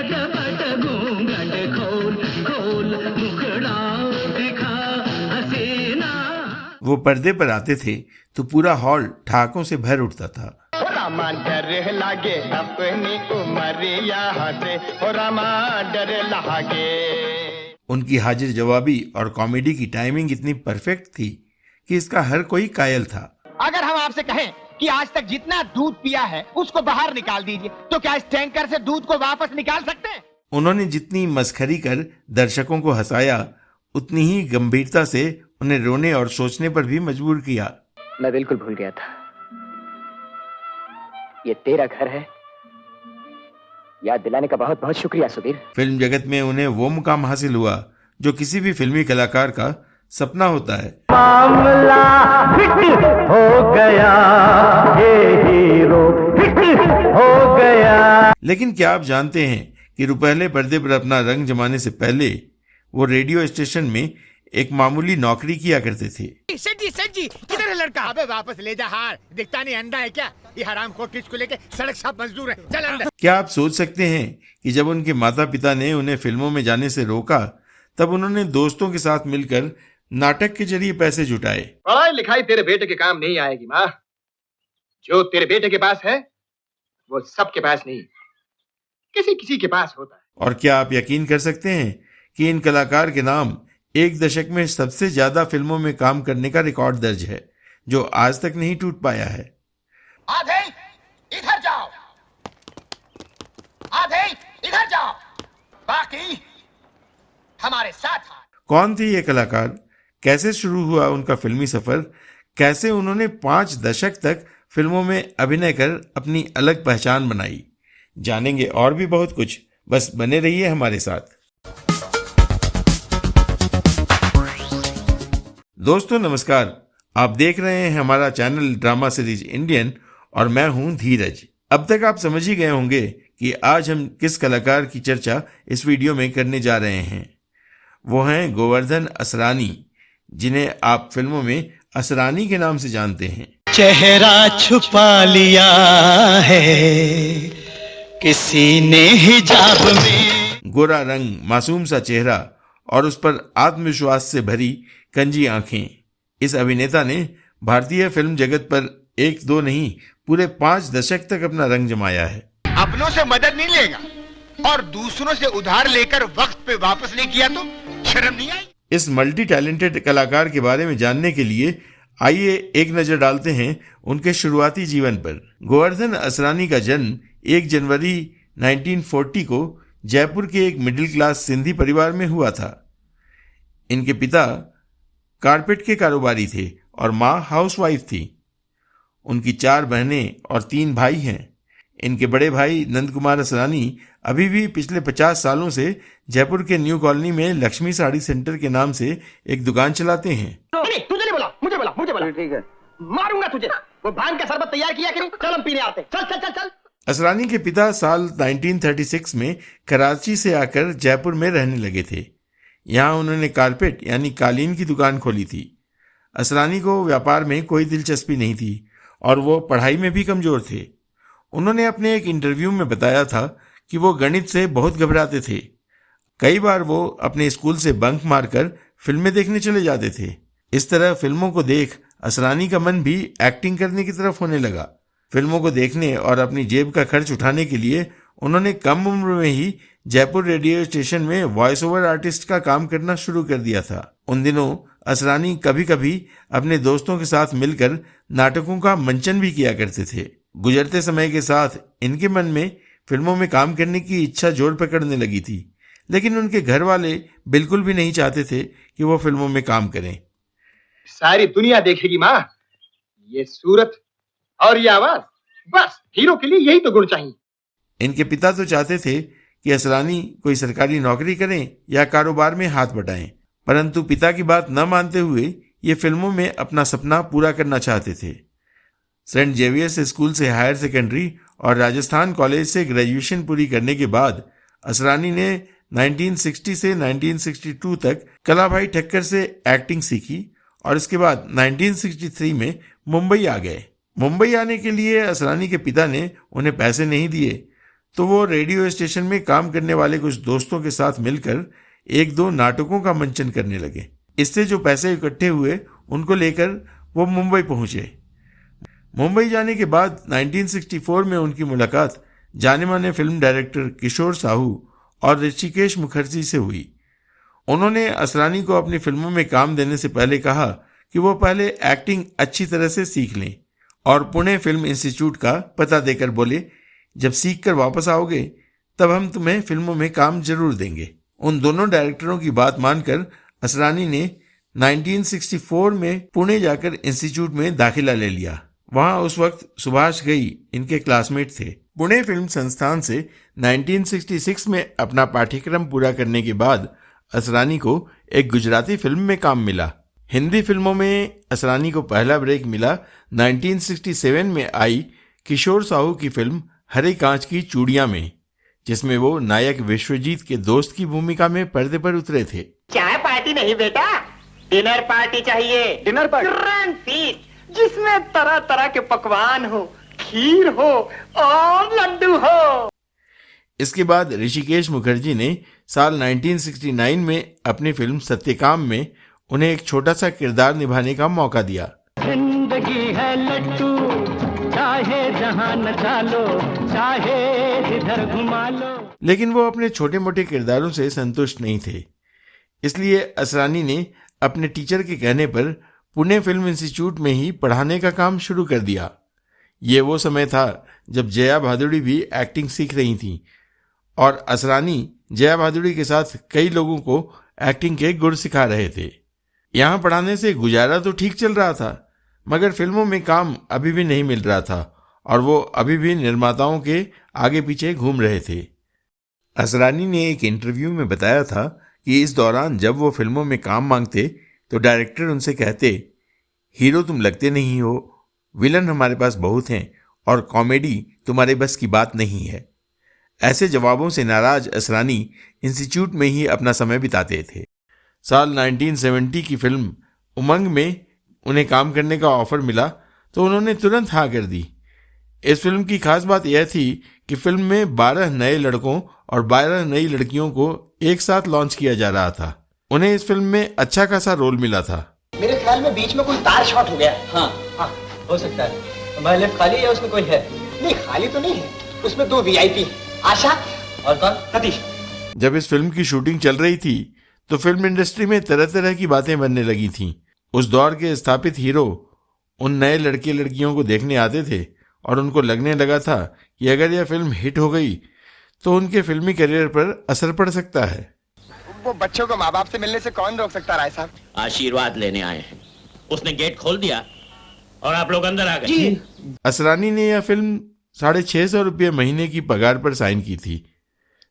झटपट घूंघट खोल खोल मुखड़ा दिखा हसीना। वो पर्दे पर आते थे तो पूरा हॉल ठहाकों से भर उठता था। रामा डर लागे अपनी उमरिया से, रामा डर लागे। उनकी हाजिर जवाबी और कॉमेडी की टाइमिंग इतनी परफेक्ट थी कि इसका हर कोई कायल था। अगर हम आपसे कहें कि आज तक जितना दूध पिया है उसको बाहर निकाल दीजिए, तो क्या इस टैंकर से दूध को वापस निकाल सकते हैं? उन्होंने जितनी मस्खरी कर दर्शकों को हंसाया, उतनी ही गंभीरता से उन्हें रोने और सोचने पर भी मजबूर किया। मैं बिल्कुल भूल गया था, ये तेरा घर है। याद दिलाने का बहुत बहुत शुक्रिया सुधीर। फिल्म जगत में उन्हें वो मुकाम हासिल हुआ जो किसी भी फिल्मी कलाकार का सपना होता है। मामला हिट हो गया, ये हीरो हिट हो गया। लेकिन क्या आप जानते हैं कि रुपहले पर्दे पर अपना रंग जमाने से पहले वो रेडियो स्टेशन में एक मामूली नौकरी किया करते थे। सेठ जी किधर है लड़का? अबे वापस ले जा हार, दिखता नहीं अंधा है क्या? ये हराम खोर को लेके सड़क साफ मजदूर है, चल अंदर। क्या आप सोच सकते हैं कि जब उनके माता पिता ने उन्हें फिल्मों में जाने से रोका, तब उन्होंने दोस्तों के साथ मिलकर नाटक के जरिए पैसे जुटाए। पढ़ाई लिखाई तेरे बेटे के काम नहीं आएगी माँ। जो तेरे बेटे के पास है वो सबके पास नहीं, किसी किसी के पास होता है। और क्या आप यकीन कर सकते हैं कि इन कलाकार के नाम एक दशक में सबसे ज्यादा फिल्मों में काम करने का रिकॉर्ड दर्ज है, जो आज तक नहीं टूट पाया है। आधे इधर जाओ, आधे इधर जाओ, बाकी हमारे साथ आओ। कौन थे ये कलाकार, कैसे शुरू हुआ उनका फिल्मी सफर, कैसे उन्होंने 5 दशक तक फिल्मों में अभिनय कर अपनी अलग पहचान बनाई, जानेंगे और भी बहुत कुछ। बस बने रहिए हमारे साथ। दोस्तों नमस्कार, आप देख रहे हैं हमारा चैनल ड्रामा सीरीज इंडियन और मैं हूं धीरज। अब तक आप समझ ही गए होंगे कि आज हम किस कलाकार की चर्चा इस वीडियो में करने जा रहे हैं। वो हैं गोवर्धन असरानी, जिन्हें आप फिल्मों में असरानी के नाम से जानते हैं। चेहरा छुपा लिया है किसी ने हिजाब में। गोरा रंग, मासूम सा चेहरा और उस पर आत्मविश्वास से भरी कंजी आंखें, इस अभिनेता ने भारतीय फिल्म जगत पर 1-2 नहीं पूरे 5 दशक तक अपना रंग जमाया है। अपनों से मदद नहीं लेगा और दूसरों से उधार लेकर वक्त पे वापस नहीं किया तो शर्म नहीं आई? इस मल्टी टैलेंटेड कलाकार के बारे में जानने के लिए आइए एक नजर डालते हैं उनके शुरुआती जीवन पर। गोवर्धन असरानी का जन्म 1 जनवरी 1940 को जयपुर के एक मिडिल क्लास सिंधी परिवार में हुआ था। इनके पिता कारपेट के कारोबारी थे और माँ हाउसवाइफ थी। उनकी 4 बहनें और 3 भाई हैं। इनके बड़े भाई नंद कुमार असरानी अभी भी पिछले 50 सालों से जयपुर के न्यू कॉलोनी में लक्ष्मी साड़ी सेंटर के नाम से एक दुकान चलाते हैं। नहीं, तुझे नहीं बोला, मुझे बोला। ठीक है, मारूंगा तुझे। वो भांग का शरबत तैयार किया करो, चल हम पीने आते। चल चल चल चल। असरानी के पिता साल 1936 में कराची से आकर जयपुर में रहने लगे थे। यहाँ उन्होंने कारपेट यानी कालीन की दुकान खोली थी। असरानी को व्यापार में कोई दिलचस्पी नहीं थी और वो पढ़ाई में भी कमजोर थे। उन्होंने अपने एक इंटरव्यू में बताया था कि वो गणित से बहुत घबराते थे। कई बार वो अपने स्कूल से बंक मारकर फिल्में देखने चले जाते थे। इस तरह फिल्मों को देख असरानी का मन भी एक्टिंग करने की तरफ होने लगा। फिल्मों को देखने और अपनी जेब का खर्च उठाने के लिए उन्होंने कम उम्र में ही जयपुर रेडियो स्टेशन में वॉइस ओवर आर्टिस्ट का काम करना शुरू कर दिया था। उन दिनों असरानी कभी कभी अपने दोस्तों के साथ मिलकर नाटकों का मंचन भी किया करते थे। गुजरते समय के साथ इनके मन में फिल्मों में काम करने की इच्छा जोर पकड़ने लगी थी, लेकिन उनके घर वाले बिल्कुल भी नहीं चाहते थे कि वो फिल्मों में काम करें। सारी दुनिया देखेगी माँ, ये सूरत और ये आवाज, बस हीरो के लिए यही तो गुण चाहिए। इनके पिता तो चाहते थे कि असरानी कोई सरकारी नौकरी करें या कारोबार में हाथ बटाएं, परंतु पिता की बात न मानते हुए ये फिल्मों में अपना सपना पूरा करना चाहते थे। सेंट जेवियर्स स्कूल से हायर सेकेंडरी और राजस्थान कॉलेज से ग्रेजुएशन पूरी करने के बाद असरानी ने 1960 से 1962 तक कलाभाई ठक्कर से एक्टिंग सीखी और इसके बाद 1963 में मुंबई आ गए। मुंबई आने के लिए असरानी के पिता ने उन्हें पैसे नहीं दिए, तो वो रेडियो स्टेशन में काम करने वाले कुछ दोस्तों के साथ मिलकर एक दो नाटकों का मंचन करने लगे। इससे जो पैसे इकट्ठे हुए उनको लेकर वो मुंबई पहुंचे। मुंबई जाने के बाद 1964 में उनकी मुलाकात जाने माने फिल्म डायरेक्टर किशोर साहू और ऋषिकेश मुखर्जी से हुई। उन्होंने असरानी को अपनी फिल्मों में काम देने से पहले कहा कि वो पहले एक्टिंग अच्छी तरह से सीख लें और पुणे फिल्म इंस्टीट्यूट का पता देकर बोले, जब सीख कर वापस आओगे तब हम तुम्हें फिल्मों में काम जरूर देंगे। उन दोनों डायरेक्टरों की बात मानकर असरानी ने 1964 में पुणे जाकर इंस्टीट्यूट में दाखिला ले लिया। वहां उस वक्त सुभाष घई इनके क्लासमेट थे। पुणे फिल्म संस्थान से 1966 में अपना पाठ्यक्रम पूरा करने के बाद असरानी को एक गुजराती फिल्म में काम मिला। हिंदी फिल्मों में असरानी को पहला ब्रेक मिला 1967 में आई किशोर साहू की फिल्म हरे कांच की चूड़ियां में, जिसमें वो नायक विश्वजीत के दोस्त की भूमिका में पर्दे पर उतरे थे। चाय पार्टी नहीं बेटा, डिनर पार्टी चाहिए। Dinner party? ग्रैंड फीस्ट जिसमें तरह तरह के पकवान हो, खीर हो और लड्डू हो। इसके बाद ऋषिकेश मुखर्जी ने साल 1969 में अपनी फिल्म सत्यकाम में उन्हें एक छोटा सा किरदार निभाने का मौका दिया। जिंदगी है लट्टू, चाहे जहां नचा लो, चाहे इधर घुमा लो। लेकिन वो अपने छोटे मोटे किरदारों से संतुष्ट नहीं थे, इसलिए असरानी ने अपने टीचर के कहने पर पुणे फिल्म इंस्टीट्यूट में ही पढ़ाने का काम शुरू कर दिया। ये वो समय था जब जया भादुड़ी भी एक्टिंग सीख रही थीं और असरानी जया भादुड़ी के साथ कई लोगों को एक्टिंग के गुर सिखा रहे थे। यहाँ पढ़ाने से गुजारा तो ठीक चल रहा था, मगर फिल्मों में काम अभी भी नहीं मिल रहा था और वो अभी भी निर्माताओं के आगे पीछे घूम रहे थे। असरानी ने एक इंटरव्यू में बताया था कि इस दौरान जब वो फिल्मों में काम मांगते तो डायरेक्टर उनसे कहते, हीरो तुम लगते नहीं हो, विलन हमारे पास बहुत हैं और कॉमेडी तुम्हारे बस की बात नहीं है। ऐसे जवाबों से नाराज असरानी इंस्टीट्यूट में ही अपना समय बिताते थे। साल 1970 की फिल्म उमंग में उन्हें काम करने का ऑफर मिला तो उन्होंने तुरंत हाँ कर दी। इस फिल्म की खास बात यह थी कि फिल्म में 12 नए लड़कों और 12 नई लड़कियों को एक साथ लॉन्च किया जा रहा था। उन्हें इस फिल्म में अच्छा खासा रोल मिला था। मेरे ख्याल में बीच में कोई तार शॉर्ट हो गया। हाँ हो सकता है। हमारा लेफ्ट खाली है, उसमें कोई है? नहीं खाली तो नहीं है, उसमें 2 VIP, आशा और कौन? सतीश। जब इस फिल्म की शूटिंग चल रही थी तो फिल्म इंडस्ट्री में तरह तरह की बातें बनने लगी थीं। उस दौर के स्थापित हीरो उन नए लड़के लड़कियों को देखने आते थे और उनको लगने लगा था कि अगर यह फिल्म हिट हो गई तो उनके फिल्मी करियर पर असर पड़ सकता है। वो बच्चों को माँ बाप से मिलने से कौन रोक सकता राय साहब? आशीर्वाद लेने आए हैं। उसने गेट खोल दिया और आप लोग अंदर आ गए। असरानी ने यह फिल्म 650 रुपये महीने की पगार पर साइन की थी,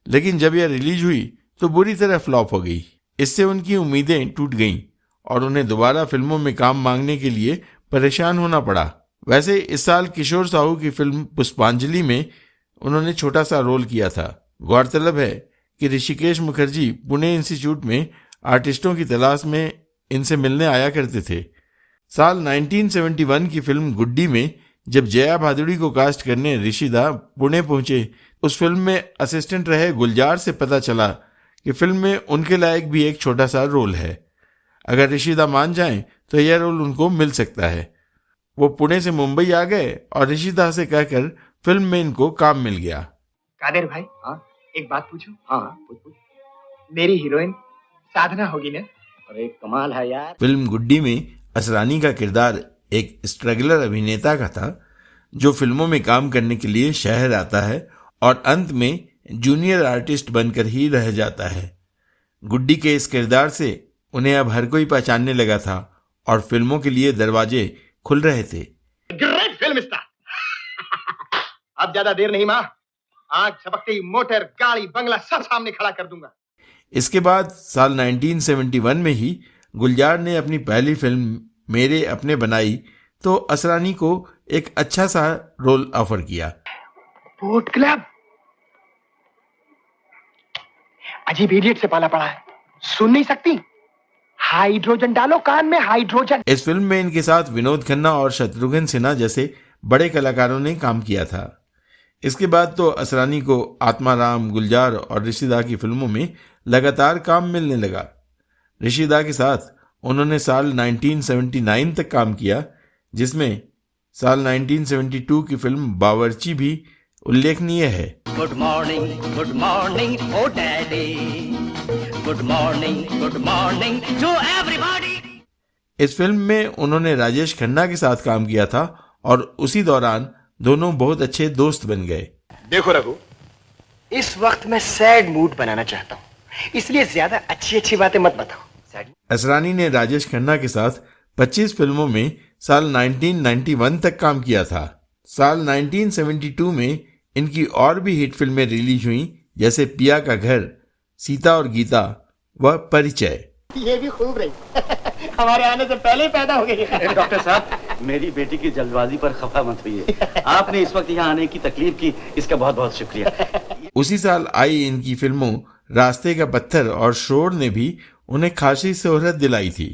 लेकिन जब यह रिलीज हुई तो बुरी तरह फ्लॉप हो गई। इससे उनकी उम्मीदें टूट गईं और उन्हें दोबारा फिल्मों में काम मांगने के लिए परेशान होना पड़ा। वैसे इस साल किशोर साहू की फिल्म पुष्पांजलि में उन्होंने छोटा सा रोल किया था। गौरतलब है कि ऋषिकेश मुखर्जी पुणे इंस्टीट्यूट में आर्टिस्टों की तलाश में इनसे मिलने आया करते थे। साल 1971 की फिल्म गुड्डी में जब जया भादुड़ी को कास्ट करने ऋषिदा पुणे पहुंचे, उस फिल्म में असिस्टेंट रहे गुलजार से पता चला कि फिल्म में उनके लायक भी एक छोटा सा रोल है। अगर ऋषिदा मान जाएं तो यह रोल उनको मिल सकता है। वो पुणे से मुंबई आ गए और ऋषिदा से कहकर फिल्म में इनको काम मिल गया। कादिर भाई, हाँ? एक बात पूछूं? हाँ पूछ। मेरी हीरोइन साधना होगी ना? अरे कमाल है यार। फिल्म गुड्डी में असरानी का किरदार एक स्ट्रगलर अभिनेता का था जो फिल्मों में काम करने के लिए शहर आता है और अंत में जूनियर आर्टिस्ट बनकर ही रह जाता है। गुड्डी के इस किरदार से उन्हें अब हर कोई पहचानने लगा था और फिल्मों के लिए दरवाजे खुल रहे थे। Great film star. अब ज्यादा देर नहीं माँ, आंख झपकते ही मोटर, गाड़ी, बंगला सब सामने खड़ा कर दूंगा। इसके बाद साल 1971 में ही गुलजार ने अपनी पहली फिल्म मेरे अपने बनाई तो असरानी को एक अच्छा सा रोल ऑफर किया। बोट क्लब अजीब इडियट से पाला पड़ा है, सुन नहीं सकती। हाइड्रोजन डालो कान में, हाइड्रोजन। इस फिल्म में इनके साथ विनोद खन्ना और शत्रुघ्न सिन्हा जैसे बड़े कलाकारों ने काम किया था। इसके बाद तो असरानी को आत्माराम, गुलजार और ऋषिदा की फिल्मों में लगातार काम मिलने लगा। ऋषिदा के साथ उन्होंने साल 1979 तक काम किया, जिसमें साल 1972 की फिल्म बावर्ची भी उल्लेखनीय है। Good morning oh daddy, good morning to everybody. इस फिल्म में उन्होंने राजेश खन्ना के साथ काम किया था और उसी दौरान दोनों बहुत अच्छे दोस्त बन गए। देखो रघु, इस वक्त मैं सैड मूड बनाना चाहता हूँ, इसलिए ज्यादा अच्छी बातें मत बताओ। असरानी ने राजेश खन्ना के साथ 25 फिल्मों में साल 1991 तक काम किया था। साल 1972 में इनकी और भी हिट फिल्में रिलीज हुई, जैसे पिया का घर, सीता और गीता व परिचय। ये भी खूब रही हमारे आने से पहले ही पैदा हो गई। डॉक्टर साहब, मेरी बेटी की जल्दबाजी पर खफा मत होइए। आपने इस वक्त यहाँ आने की तकलीफ की, इसका बहुत बहुत शुक्रिया। उसी साल आई इनकी फिल्मों रास्ते का पत्थर और शोर ने भी उन्हें खासी शोहरत दिलाई थी।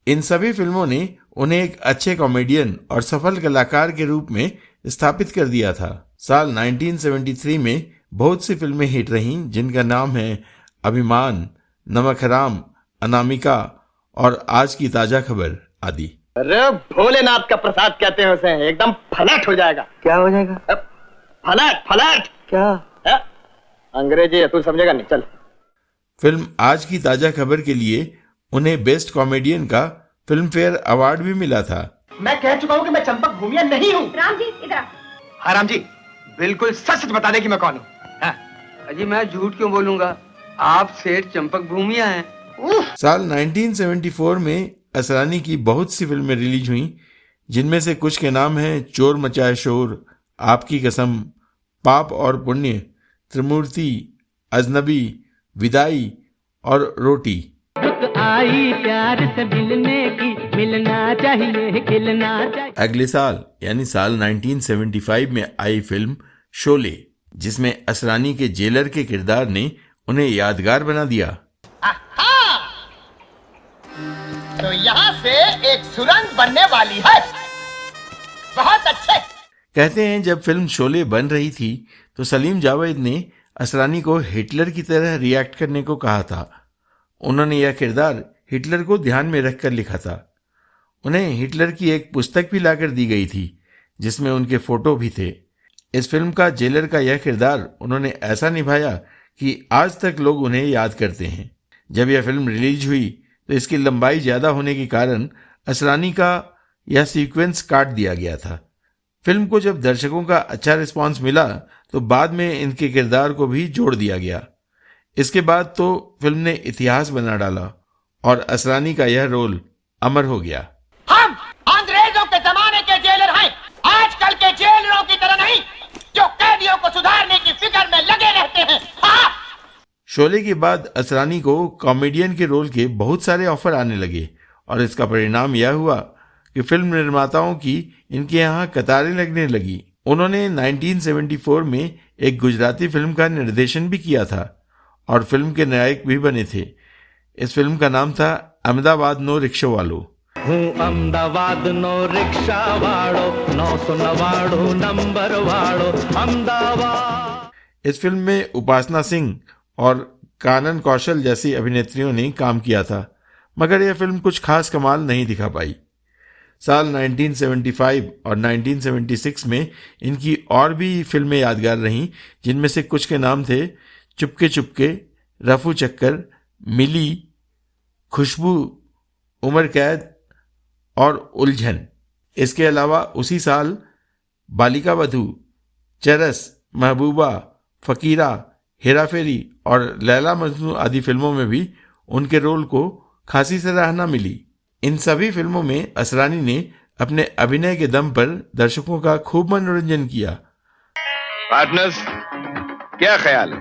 इन सभी फिल्मों ने उन्हें एक अच्छे कॉमेडियन और सफल कलाकार के रूप में स्थापित कर दिया था। साल 1973 में बहुत सी फिल्में हिट रहीं, जिनका नाम है अभिमान, नमक हराम, अनामिका और आज की ताजा खबर आदि। अरे भोलेनाथ का प्रसाद कहते हैं उसे, एकदम फलट हो जाएगा। क्या हो जाएगा? फलट क्या है? अंग्रेजी है, तू समझेगा नहीं। चल। फिल्म आज की ताजा खबर के लिए उन्हें बेस्ट कॉमेडियन का फिल्म फेयर अवार्ड भी मिला था। मैं कह चुका हूँ कि मैं चंपक भूमिया नहीं हूँ। राम जी इधर। हाँ राम जी, बिल्कुल सच बता दे कि मैं कौन हूँ। हाँ। अजी मैं झूठ क्यों बोलूंगा, आप सेठ चंपक भूमिया हैं। साल 1974 में असरानी की बहुत सी फिल्में रिलीज हुई, जिनमें से कुछ के नाम हैं चोर मचाए शोर, आपकी कसम, पाप और पुण्य, त्रिमूर्ति, अजनबी, विदाई और रोटी। आई प्यार से मिलने की, मिलना चाहिए, खिलना चाहिए। अगले साल यानी साल 1975 में आई फिल्म शोले, जिसमें असरानी के जेलर के किरदार ने उन्हें यादगार बना दिया। तो यहाँ से एक सुरंग बनने वाली है। बहुत अच्छे। कहते हैं जब फिल्म शोले बन रही थी तो सलीम जावेद ने असरानी को हिटलर की तरह रिएक्ट करने को कहा था। उन्होंने यह किरदार हिटलर को ध्यान में रखकर लिखा था। उन्हें हिटलर की एक पुस्तक भी लाकर दी गई थी, जिसमें उनके फोटो भी थे। इस फिल्म का जेलर का यह किरदार उन्होंने ऐसा निभाया कि आज तक लोग उन्हें याद करते हैं। जब यह फिल्म रिलीज हुई तो इसकी लंबाई ज्यादा होने के कारण असरानी का यह सीक्वेंस काट दिया गया था। फिल्म को जब दर्शकों का अच्छा रिस्पांस मिला तो बाद में इनके किरदार को भी जोड़ दिया गया। इसके बाद तो फिल्म ने इतिहास बना डाला और असरानी का यह रोल अमर हो गया। हम अंग्रेजों के जमाने के जेलर हैं, आजकल के जेलरों की तरह नहीं, जो कैदियों को सुधारने की फिक्र में लगे रहते हैं। हाँ। शोले के बाद असरानी को कॉमेडियन के रोल के बहुत सारे ऑफर आने लगे और इसका परिणाम यह हुआ कि फिल्म निर्माताओं की इनके यहाँ कतारें लगने लगी। उन्होंने 1974 में एक गुजराती फिल्म का निर्देशन भी किया था और फिल्म के नायक भी बने थे। इस फिल्म का नाम था अहमदाबाद नो रिक्शा वालो। हूँ अहमदाबाद नो रिक्शा वालो, 999 नंबर वालो अहमदाबाद। इस फिल्म में उपासना सिंह और कानन कौशल जैसी अभिनेत्रियों ने काम किया था, मगर यह फिल्म कुछ खास कमाल नहीं दिखा पाई। साल 1975 और 1976 में इनकी और भी फिल्में यादगार रहीं, जिनमें से कुछ के नाम थे चुपके चुपके, रफू चक्कर, मिली, खुशबू, उम्र कैद और उलझन। इसके अलावा उसी साल बालिका वधू, चरस, महबूबा, फकीरा, हेराफेरी और लैला मजनू आदि फिल्मों में भी उनके रोल को खासी सराहना मिली। इन सभी फिल्मों में असरानी ने अपने अभिनय के दम पर दर्शकों का खूब मनोरंजन किया। पार्टनर्स, क्या ख्याल है?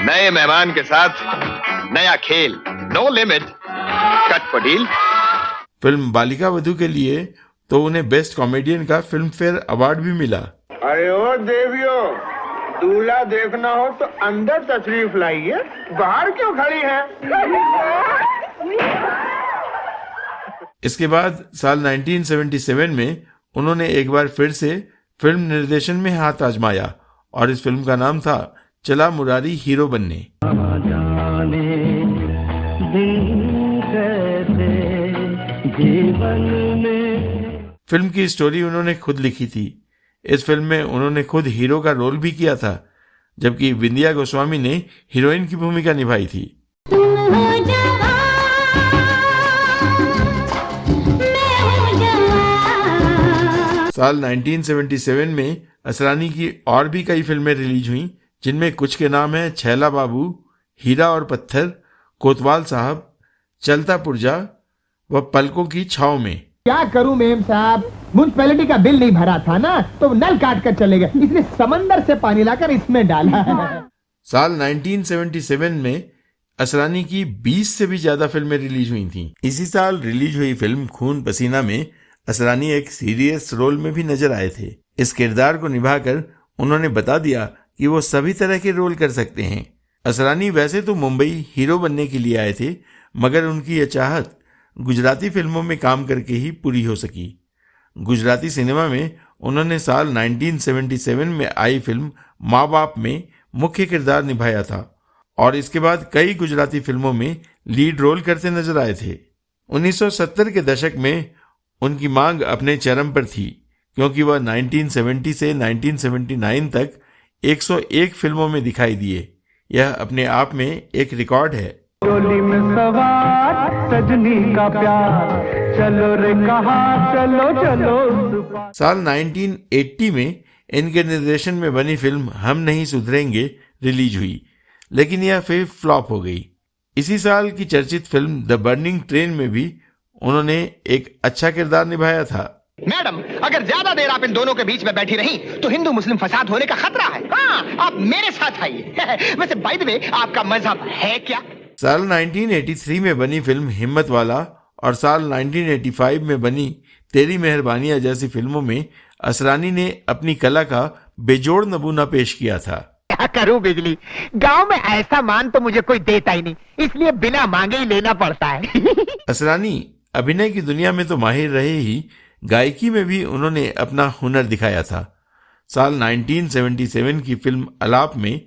नए मेहमान के साथ नया खेल, no limit, cut for deal. Film Balika Vadhu के लिए तो उन्हें बेस्ट कॉमेडियन का फिल्म फेयर अवार्ड भी मिला। अरे ओ देवियों, दूल्हा देखना हो तो अंदर तशरीफ लाइए, बाहर क्यों खड़ी हैं? इसके बाद साल 1977 में उन्होंने एक बार फिर से फिल्म निर्देशन में हाथ आजमाया और इस फिल्म का नाम था चला मुरारी हीरो बनने। फिल्म की स्टोरी उन्होंने खुद लिखी थी। इस फिल्म में उन्होंने खुद हीरो का रोल भी किया था, जबकि विंध्या गोस्वामी ने हीरोइन की भूमिका निभाई थी। साल 1977 में असरानी की और भी कई फिल्में रिलीज हुईं, जिनमें कुछ के नाम हैं छैला बाबू, हीरा और पत्थर, कोतवाल साहब, चलता पुर्जा व पलकों की छाव में। क्या करूं मेम साहब, म्युनिसिपैलिटी का बिल नहीं भरा था ना, तो नल काट कर चले गए, इसलिए समंदर से पानी लाकर इसमें डाला। साल 1977 में असरानी की 20 से भी ज्यादा फिल्में रिलीज हुई थीं। इसी साल रिलीज हुई फिल्म खून पसीना में असरानी एक सीरियस रोल में भी नजर आए थे। इस किरदार को निभाकर उन्होंने बता दिया कि वो सभी तरह के रोल कर सकते हैं। असरानी वैसे तो मुंबई हीरो बनने के लिए आए थे, मगर उनकी यह चाहत गुजराती फिल्मों में काम करके ही पूरी हो सकी। गुजराती सिनेमा में उन्होंने साल 1977 में आई फिल्म माँ बाप में मुख्य किरदार निभाया था और इसके बाद कई गुजराती फिल्मों में लीड रोल करते नजर आए थे। 1970 के दशक में उनकी मांग अपने चरम पर थी, क्योंकि वह 1970 से 1979 तक 101 फिल्मों में दिखाई दिए। यह अपने आप में एक रिकॉर्ड है। डोली में सवार सजनी का प्यार, चलो रे कहाँ चलो चलो। साल 1980 में इनके निर्देशन में बनी फिल्म हम नहीं सुधरेंगे रिलीज हुई, लेकिन यह फिर फ्लॉप हो गई। इसी साल की चर्चित फिल्म द बर्निंग ट्रेन में भी उन्होंने एक अच्छा किरदार निभाया था। मैडम, अगर ज्यादा देर आप इन दोनों के बीच में बैठी रही तो हिंदू मुस्लिम फसाद होने का खतरा है। हाँ, आप मेरे साथ आइए। वैसे बाय द वे, आपका मजहब है क्या? साल 1983 में बनी फिल्म हिम्मत वाला और साल 1985 में बनी तेरी मेहरबानियां जैसी फिल्मों में असरानी ने अपनी कला का बेजोड़ नमूना पेश किया था। क्या करूं बिजली, गांव में ऐसा मान तो मुझे कोई देता ही नहीं, इसलिए बिना मांगे ही लेना पड़ता है। असरानी अभिनय की दुनिया में तो माहिर रहे ही, गायकी में भी उन्होंने अपना हुनर दिखाया था। साल 1977 की फिल्म अलाप में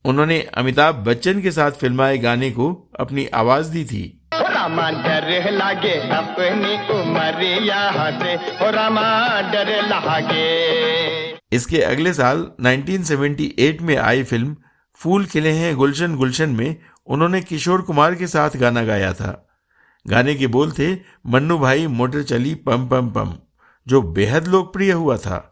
उन्होंने अमिताभ बच्चन के साथ फिल्माए गाने को अपनी आवाज दी थी। डर लागे अपनी उमरिया से, डर लागे। इसके अगले साल 1978 में आई फिल्म फूल खिले हैं गुलशन गुलशन में उन्होंने किशोर कुमार के साथ गाना गाया था। गाने के बोल थे मन्नू भाई मोटर चली पम पम पम, जो बेहद लोकप्रिय हुआ था।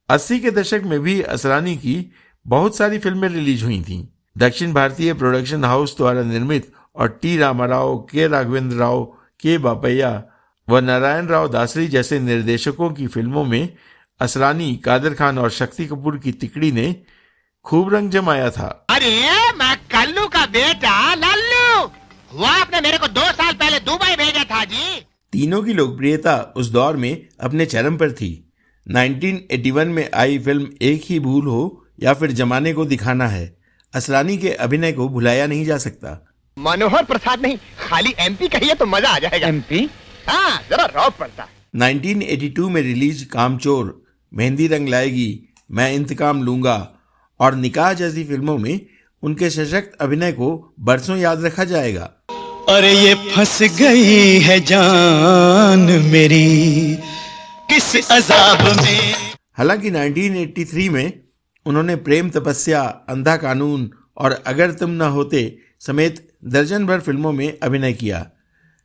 80 के दशक में भी असरानी की बहुत सारी फिल्में रिलीज हुई थीं। दक्षिण भारतीय प्रोडक्शन हाउस द्वारा निर्मित और टी रामाराव, के राघवेंद्र राव, के बापैया व नारायण राव दासरी जैसे निर्देशकों की फिल्मों में असरानी, कादर खान और शक्ति कपूर की तिकड़ी ने खूब रंग जमाया था। अरे मैं कल्लू का बेटा लल्लू, वो आपने मेरे को 2 साल पहले दुबई भेजा था जी। तीनों की लोकप्रियता उस दौर में अपने चरम पर थी। 1981 में आई फिल्म एक ही भूल हो या फिर जमाने को दिखाना है असरानी के अभिनय को भुलाया नहीं जा सकता। मनोहर प्रसाद नहीं, खाली एमपी कहिए तो मजा आ जाएगा। एमपी? हाँ, जरा रौब पड़ता है। 1982 में रिलीज कामचोर, मेहंदी रंग लाएगी, मैं इंतकाम लूंगा और निकाह जैसी फिल्मों में उनके सशक्त अभिनय को बरसों याद रखा जाएगा। अरे ये फंस गई है जान मेरी किस अजाब में। हालांकि 1983 में उन्होंने प्रेम तपस्या, अंधा कानून और अगर तुम न होते समेत दर्जन भर फिल्मों में अभिनय किया,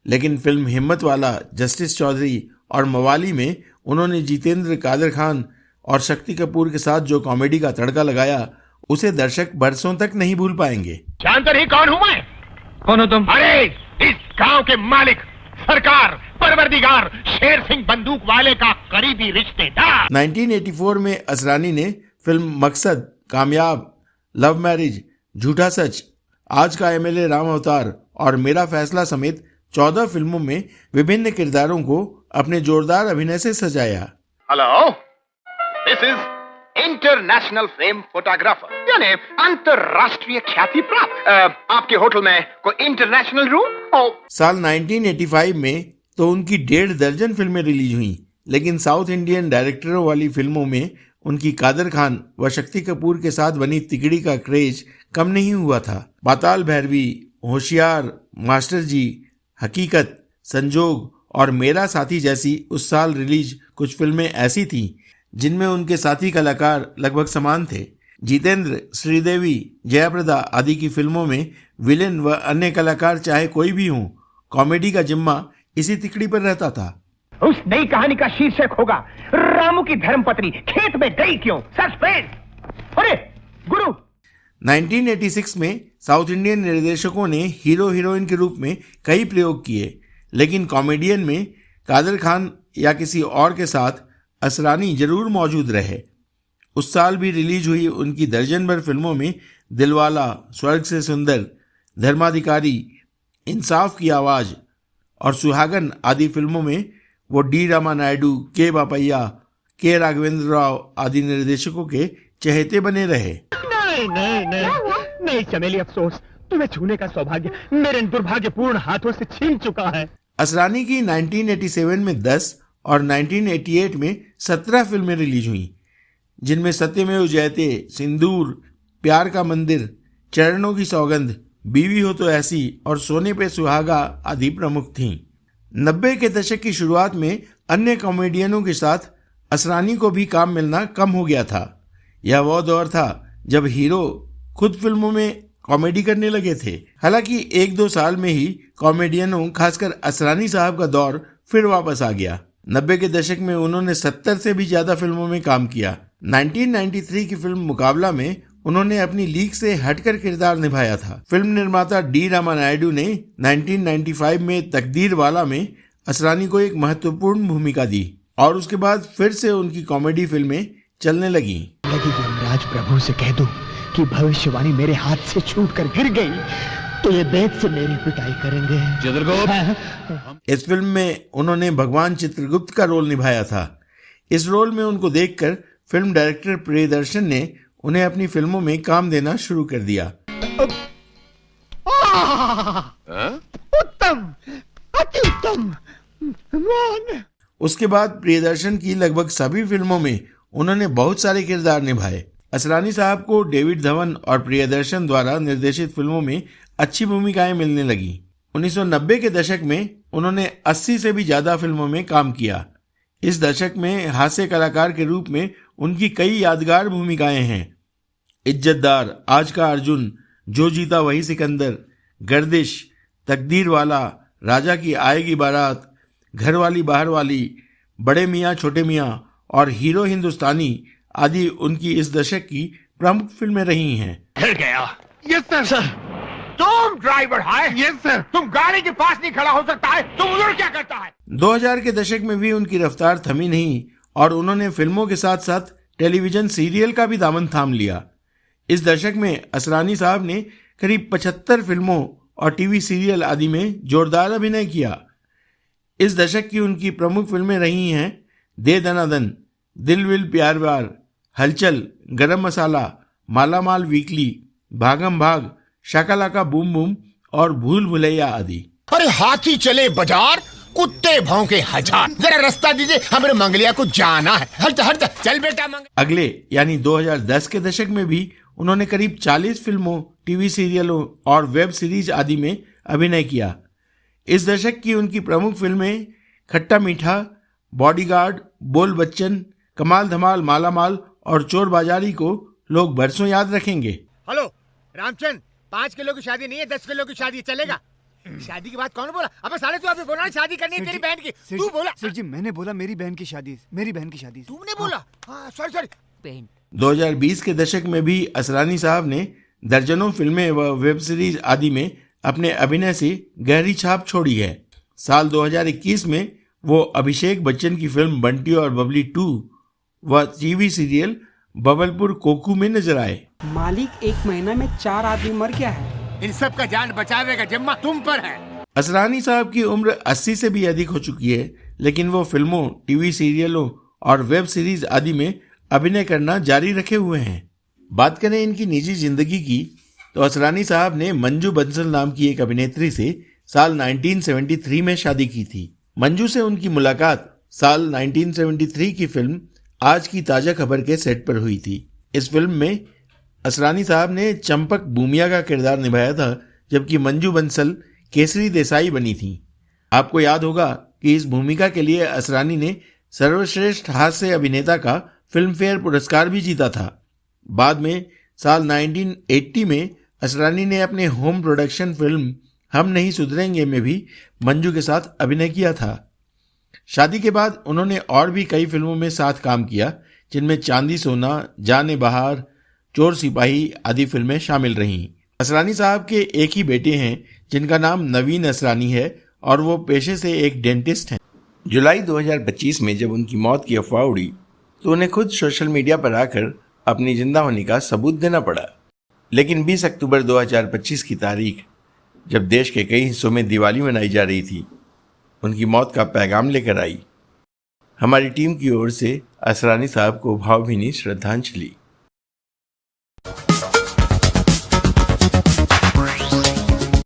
लेकिन फिल्म हिम्मत वाला, जस्टिस चौधरी और मवाली में उन्होंने जितेंद्र, कादर खान और शक्ति कपूर के साथ जो कॉमेडी का तड़का लगाया उसे दर्शक बरसों तक नहीं भूल पाएंगे। जानते नहीं कौन हूँ मैं? कौन हो तुम? अरे इस गांव के मालिक, सरकार, परवरदिगार, शेर सिंह बंदूक वाले का करीबी रिश्तेदार। 1984 में असरानी ने फिल्म मकसद, कामयाब, लव मैरिज, झूठा सच, आज का एमएलए राम अवतार और मेरा फैसला समेत 14 फिल्मों में विभिन्न किरदारों को अपने जोरदार अभिनय से सजाया। Hello, this is international fame photographer, यानी अंतरराष्ट्रीय ख्याति प्राप्त। आपके होटल में कोई इंटरनेशनल रूम? साल 1985 में तो उनकी 1.5 दर्जन फिल्में रिलीज हुई, लेकिन साउथ इंडियन डायरेक्टरों वाली फिल्मों में उनकी कादर खान व शक्ति कपूर के साथ बनी तिकड़ी का क्रेज कम नहीं हुआ था। पाताल भैरवी, होशियार, मास्टर जी, हकीकत, संजोग और मेरा साथी जैसी उस साल रिलीज कुछ फिल्में ऐसी थीं जिनमें उनके साथी कलाकार लगभग समान थे। जितेंद्र, श्रीदेवी, जयाप्रदा आदि की फिल्मों में विलेन व अन्य कलाकार चाहे कोई भी हों, कॉमेडी का जिम्मा इसी तिकड़ी पर रहता था। उस नई कहानी का शीर्षक होगा रामू की धर्मपत्नी खेत में गई क्यों? सस्पेंस। अरे गुरु। 1986 में साउथ इंडियन निर्देशकों ने हीरो हीरोइन के रूप में कई प्रयोग किए, लेकिन कॉमेडियन में कादर खान या किसी और के साथ असरानी जरूर मौजूद रहे। उस साल भी रिलीज हुई उनकी दर्जन भर फिल्मों में दिलवाला, स्वर्ग से सुंदर, धर्माधिकारी, इंसाफ की आवाज और सुहागन आदि फिल्मों में वो डी रामा नायडू, के बापैया, के राघवेंद्र राव आदि निर्देशकों के चहेते बने रहे। नहीं नहीं नहीं नहीं चमेली, अफसोस, तुम्हें छूने का सौभाग्य मेरे दुर्भाग्यपूर्ण हाथों से छीन चुका है। असरानी की 1987 में 10 और 1988 में 17 फिल्में रिलीज हुई, जिनमें सत्यमेव जयते, सिंदूर, प्यार का मंदिर, चरणों की सौगंध, बीवी हो तो ऐसी और सोने पे सुहागा आदि प्रमुख थीं। 90 के दशक की शुरुआत में अन्य कॉमेडियनों के साथ असरानी को भी काम मिलना कम हो गया था। यह वो दौर था जब हीरो खुद फिल्मों में कॉमेडी करने लगे थे। हालांकि 1-2 साल में ही कॉमेडियनों, खासकर असरानी साहब का दौर फिर वापस आ गया। 90 के दशक में उन्होंने 70 से भी ज्यादा फिल्मों में काम किया। 1993 की फिल्म मुकाबला में उन्होंने अपनी लीग से हटकर किरदार निभाया था। फिल्म निर्माता डी रामा नायडू ने 1995 में तकदीर वाला में असरानी को एक महत्वपूर्ण भूमिका दी और उसके बाद फिर से उनकी कॉमेडी फिल्में चलने लगी। यमराज प्रभु से कह दो कि भविष्यवाणी मेरे हाथ से छूट कर गिर गई तो ये बेत से मेरी पिटाई करेंगे। इस फिल्म में उन्होंने भगवान चित्रगुप्त का रोल निभाया था। इस रोल में उनको देखकर फिल्म डायरेक्टर प्रियदर्शन ने उन्हें अपनी फिल्मों में काम देना शुरू कर दिया। उत्तम, अति उत्तम। उसके बाद प्रियदर्शन की लगभग सभी फिल्मों में उन्होंने बहुत सारे किरदार निभाए। असरानी साहब को डेविड धवन और प्रियदर्शन द्वारा निर्देशित फिल्मों में अच्छी भूमिकाएं मिलने लगी। 1990 के दशक में उन्होंने 80 से भी ज्यादा फिल्मों में काम किया। इस दशक में हास्य कलाकार के रूप में उनकी कई यादगार भूमिकाएं हैं। इज्जतदार, आज का अर्जुन, जो जीता वही सिकंदर, गर्दिश, तकदीर वाला, राजा की आएगी बारात, घरवाली बाहर वाली, बड़े मियाँ छोटे मियाँ और हीरो हिंदुस्तानी आदि उनकी इस दशक की प्रमुख फिल्में रही हैं। हिल गया। Yes sir. तुम ड्राइवर है? Yes sir. तुम गाड़ी के पास नहीं खड़ा हो सकता है, तुम उधर क्या करता है? 2000 के दशक में भी उनकी रफ्तार थमी नहीं और उन्होंने फिल्मों के साथ साथ टेलीविजन सीरियल का भी दामन थाम लिया। इस दशक में असरानी साहब ने करीब 75 फिल्मों और टीवी सीरियल आदि में जोरदार अभिनय किया। इस दशक की उनकी प्रमुख फिल्में रही हैं दे दनादन, दिल विल प्यार व्यार, हलचल, गरम मसाला, मालामाल वीकली, भागम भाग, शाकालाका बूम बूम और भूल भुलैया आदि। अरे हाथी चले बाजार, कुत्ते भौंके हजार, जरा रास्ता दीजिए, हमारे मंगलिया को जाना है। हट हट चल बेटा मंग। अगले यानी 2010 के दशक में भी उन्होंने करीब 40 फिल्मों, टीवी सीरियलों और वेब सीरीज आदि में अभिनय किया। इस दशक की उनकी प्रमुख फिल्में खट्टा मीठा, बॉडीगार्ड, बोल बच्चन, कमाल धमाल, मालामाल और चोर बाजारी को लोग बरसों याद रखेंगे। हेलो रामचंद, 5 किलो की शादी नहीं है, 10 किलो की शादी चलेगा। शादी की बात कौन बोला? अबे साले तू अभी बोला शादी करनी है तेरी बहन की, तू बोला। सर जी मैंने बोला मेरी बहन की शादी, मेरी बहन की शादी। तूने बोला? हाँ सॉरी। 2020 के दशक में भी असरानी साहब ने दर्जनों फिल्में व वेब सीरीज आदि में अपने अभिनय से गहरी छाप छोड़ी है। साल 2021 में वो अभिषेक बच्चन की फिल्म बंटी और बबली 2 व टीवी सीरियल बबलपुर कोकू में नजर आए। मालिक 1 महीना में 4 आदमी मर गया है। इन सब का जान बचावे का जिम्मा तुम पर है। असरानी साहब की उम्र 80 से भी अधिक हो चुकी है, लेकिन वो फिल्मों, टीवी सीरियलों और वेब सीरीज आदि में अभिनय करना जारी रखे हुए हैं। बात करें इनकी निजी जिंदगी की तो असरानी साहब ने मंजू बंसल नाम की एक अभिनेत्री से साल 1973 में शादी की थी। मंजू से उनकी मुलाकात साल 1973 की फिल्म आज की ताज़ा खबर के सेट पर हुई थी। इस फिल्म में असरानी साहब ने चंपक बूमिया का किरदार निभाया था, जबकि मंजू बंसल केसरी देसाई बनी थी। आपको याद होगा कि इस भूमिका के लिए असरानी ने सर्वश्रेष्ठ हास्य अभिनेता का फिल्म फेयर पुरस्कार भी जीता था। बाद में साल 1980 में असरानी ने अपने होम प्रोडक्शन फिल्म हम नहीं सुधरेंगे में भी मंजू के साथ अभिनय किया था। शादी के बाद उन्होंने और भी कई फिल्मों में साथ काम किया, जिनमें चांदी सोना, जाने बहार, चोर सिपाही आदि फिल्में शामिल रहीं। असरानी साहब के एक ही बेटे हैं जिनका नाम नवीन असरानी है और वो पेशे से एक डेंटिस्ट हैं। जुलाई 2025 में जब उनकी मौत की अफवाह उड़ी तो उन्हें खुद सोशल मीडिया पर आकर अपनी जिंदा होने का सबूत देना पड़ा। लेकिन 20 अक्टूबर 2025 की तारीख, जब देश के कई हिस्सों में दिवाली मनाई जा रही थी, उनकी मौत का पैगाम लेकर आई। हमारी टीम की ओर से असरानी साहब को भावभीनी श्रद्धांजलि।